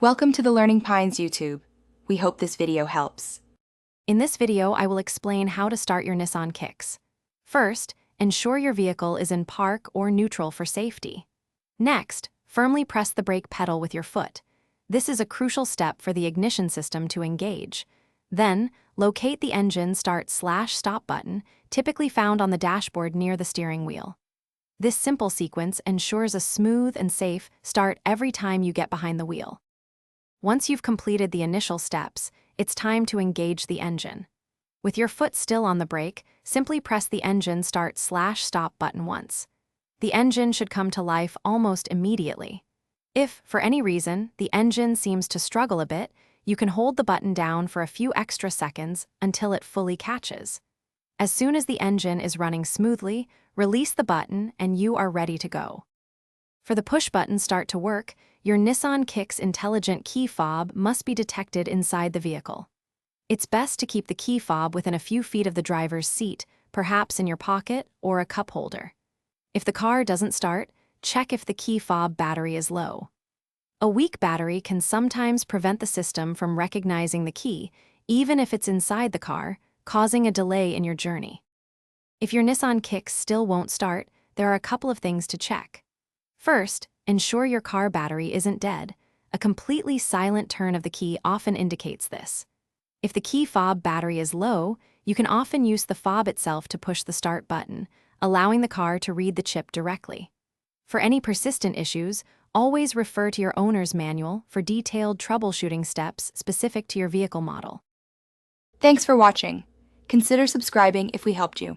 Welcome to the Learning Pines YouTube. We hope this video helps. In this video, I will explain how to start your Nissan Kicks. First, ensure your vehicle is in park or neutral for safety. Next, firmly press the brake pedal with your foot. This is a crucial step for the ignition system to engage. Then, locate the engine start/stop button, typically found on the dashboard near the steering wheel. This simple sequence ensures a smooth and safe start every time you get behind the wheel. Once you've completed the initial steps, it's time to engage the engine. With your foot still on the brake, simply press the engine start/stop button once. The engine should come to life almost immediately. If, for any reason, the engine seems to struggle a bit, you can hold the button down for a few extra seconds until it fully catches. As soon as the engine is running smoothly, release the button and you are ready to go. For the push button start to work, your Nissan Kicks intelligent key fob must be detected inside the vehicle. It's best to keep the key fob within a few feet of the driver's seat, perhaps in your pocket or a cup holder. If the car doesn't start, check if the key fob battery is low. A weak battery can sometimes prevent the system from recognizing the key, even if it's inside the car, causing a delay in your journey. If your Nissan Kicks still won't start, there are a couple of things to check. First, ensure your car battery isn't dead. A completely silent turn of the key often indicates this. If the key fob battery is low, you can often use the fob itself to push the start button, allowing the car to read the chip directly. For any persistent issues, always refer to your owner's manual for detailed troubleshooting steps specific to your vehicle model. Thanks for watching. Consider subscribing if we helped you.